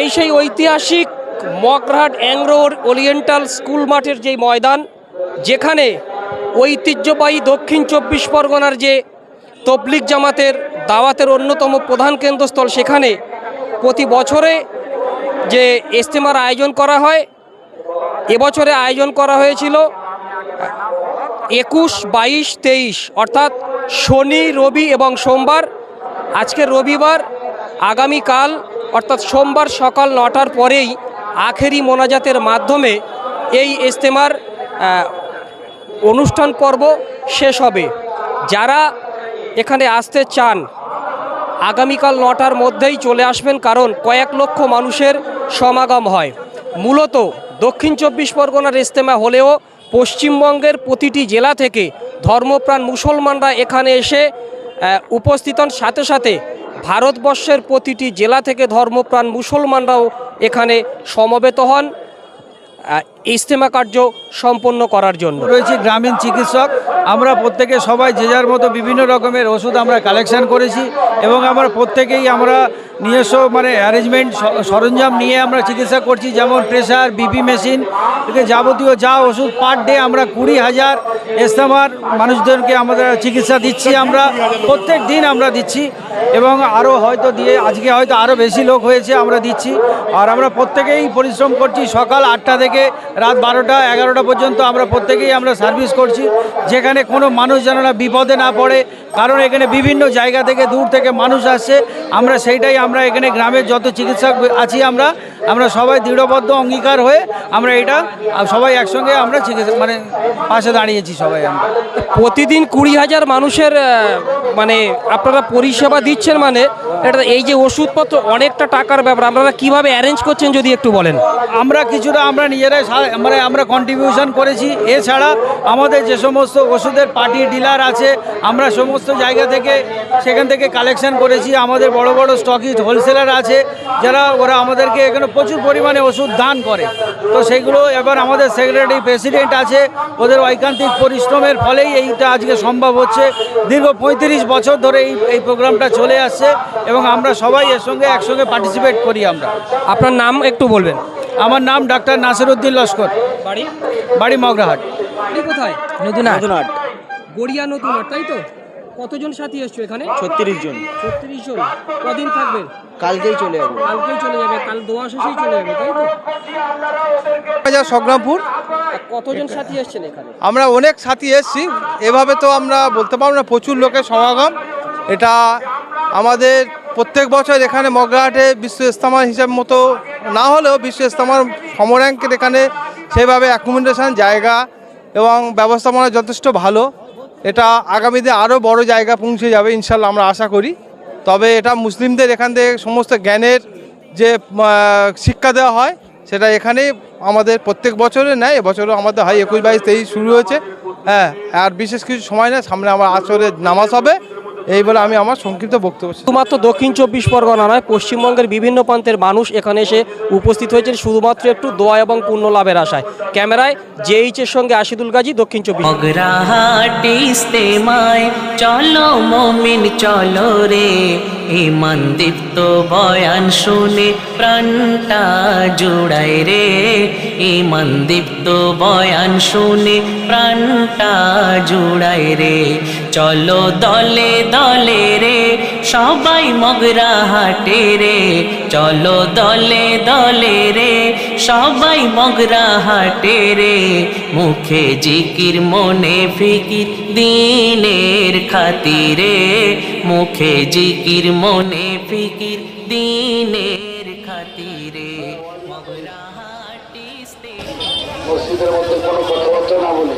এই সেই ঐতিহাসিক মগরাহাট অ্যাংলো ওরিয়েন্টাল স্কুল মাঠের যে ময়দান, যেখানে ঐতিহ্যবাহী দক্ষিণ 24 পরগনার যে তবলিগ জামাতের দাওয়াতের অন্যতম প্রধান কেন্দ্রস্থল, সেখানে প্রতি বছরে যে ইজতেমার আয়োজন করা হয়, এবছরে আয়োজন করা হয়েছিল 21, 22, 23 অর্থাৎ শনি, রবি এবং সোমবার। আজকে রবিবার, আগামীকাল অর্থাৎ সোমবার সকাল 9টার পরেই আখেরি মোনাজাতের মাধ্যমে এই ইজতেমার অনুষ্ঠান পর্ব শেষ হবে। যারা এখানে আসতে চান আগামীকাল 9টার মধ্যেই চলে আসবেন, কারণ কয়েক লক্ষ মানুষের সমাগম হয়। মূলত দক্ষিণ 24 পরগনার ইজতেমা হলেও পশ্চিমবঙ্গের প্রতিটি জেলা থেকে ধর্মপ্রাণ মুসলমানরা এখানে এসে উপস্থিত হন। সাথে সাথে ভারতবর্ষের প্রতিটি জেলা থেকে ধর্মপ্রাণ মুসলমানরাও এখানে সমবেত হন ইজতেমা কার্য সম্পন্ন করার জন্য। রয়েছে গ্রামীণ চিকিৎসক, আমরা প্রত্যেকে সবাই যে যার মতো বিভিন্ন রকমের ওষুধ আমরা কালেকশন করেছি এবং আমরা প্রত্যেকেই আমরা নিজস্ব অ্যারেঞ্জমেন্ট সরঞ্জাম নিয়ে আমরা চিকিৎসা করছি, যেমন প্রেশার, বিপি মেশিন থেকে যাবতীয় যা ওষুধ পার ডে আমরা 20,000 ইজতেমার মানুষদেরকে আমাদের চিকিৎসা দিচ্ছি। আমরা প্রত্যেক দিন আমরা দিচ্ছি এবং আরও হয়তো আজকে হয়তো আরও বেশি লোক হয়েছে আমরা দিচ্ছি। আর আমরা প্রত্যেকেই পরিশ্রম করছি, সকাল 8টা থেকে রাত 12টা 11টা পর্যন্ত আমরা প্রত্যেকেই আমরা সার্ভিস করছি, যেখানে কোনো মানুষ যেন না বিপদে না পড়ে, কারণ এখানে বিভিন্ন জায়গা থেকে দূর থেকে মানুষ আসছে। আমরা এখানে গ্রামের যত চিকিৎসক আছি আমরা সবাই দৃঢ়বদ্ধ অঙ্গীকার হয়ে আমরা এটা সবাই একসঙ্গে আমরা চিকিৎসা পাশে দাঁড়িয়েছি সবাই। আমরা প্রতিদিন 20,000 মানুষের আপনারা পরিষেবা দিচ্ছেন, এটা এই যে ওষুধপত্র অনেকটা টাকার ব্যাপার, আপনারা কিভাবে অ্যারেঞ্জ করছেন যদি একটু বলেন। আমরা কিছুটা আমরা নিজেরাই আমরা কন্ট্রিবিউশন করেছি। এছাড়া আমাদের যে সমস্ত ওষুধের পার্টি ডিলার আছে, আমরা সমস্ত জায়গা থেকে সেখান থেকে কালেকশন করেছি। আমাদের বড় বড় স্টকিস্ট হোলসেলার আছে, ওরা আমাদেরকে এখানে প্রচুর পরিমাণে ওষুধ দান করে। তো সেইগুলো এবার আমাদের সেক্রেটারি প্রেসিডেন্ট আছে, ওদের ঐকান্তিক পরিশ্রমের ফলেই এইটা আজকে সম্ভব হচ্ছে। দীর্ঘ 35 বছর ধরে এই প্রোগ্রামটা চলে আসছে এবং আমরা সবাই এর সঙ্গে একসঙ্গে পার্টিসিপেট করি। আমরা আপনার নাম একটু বলবেন। আমার নাম ডাক্তার নাসিরউদ্দিন লস্কর, বাড়ি মগরাহাট। কোথায়? নতুনহাট। গড়িয়া নতুনহাট, তাই তো? কতজন সাথী এসছো এখানে? 36 জন। 36 জন। কদিন থাকবেন? কালকেই চলে যাবো। কালকেই চলে যাবে, কাল দোয়া শেষেই চলে যাবে, তাই তো? সংগ্রামপুর। কতজন সাথী এসছেন এখানে? আমরা অনেক সাথী এসছি, এভাবে তো আমরা বলতে পারবো না, প্রচুর লোকের সমাগম। এটা আমাদের প্রত্যেক বছর এখানে মগরাহাটে বিশ্ব ইজতেমার হিসাব মতো না হলেও বিশ্ব ইজতেমার সমর্যাঙ্কের এখানে সেভাবে অ্যাকোমোডেশন জায়গা এবং ব্যবস্থাপনা যথেষ্ট ভালো। এটা আগামীতে আরও বড় জায়গা পৌঁছে যাবে ইনশাল্লাহ, আমরা আশা করি। তবে এটা মুসলিমদের এখান থেকে সমস্ত জ্ঞানের যে শিক্ষা দেওয়া হয়, সেটা এখানেই আমাদের প্রত্যেক বছরে নেয়। এবছরও আমাদের হয় 21, 22, 23 শুরু হয়েছে। হ্যাঁ, আর বিশেষ কিছু সময় নেই, সামনে আমার আসরে নামাজ হবে। এই বলে আমি আমার সংক্ষিপ্ত বক্তব্য। শুধুমাত্র দক্ষিণ 24 পরগনা নয়, পশ্চিমবঙ্গের বিভিন্ন প্রান্তের মানুষ এখানে এসে উপস্থিত হয়েছেন শুধুমাত্র একটু দোয়া এবং পুণ্য লাভের আশায়। ক্যামেরায় জেএইচের সঙ্গে আশিদুল গাজী, দক্ষিণ 24। মগরাহাট ইজতেমায় চলো মুমিন চলো রে, ইমান দীপ্ত বয়ান শুনে প্রাণটা জুড়ায় রে, ইমান দীপ্ত বয়ান শুনে প্রাণটা জুড়ায় রে। চলো দলে দলে রে সবাই মগরাহাটে রে, চলো দলে দলে রে সবাই মগরাহাটে রে। মুখে জিকির মনে ফিকির দিনের খাতিরে, মুখে জিকির মনে ফিকির দিনের খাতিরে। মগরাহাট ইজতেমা। মসজিদের মধ্যে কোনো কথাবার্তা না বলে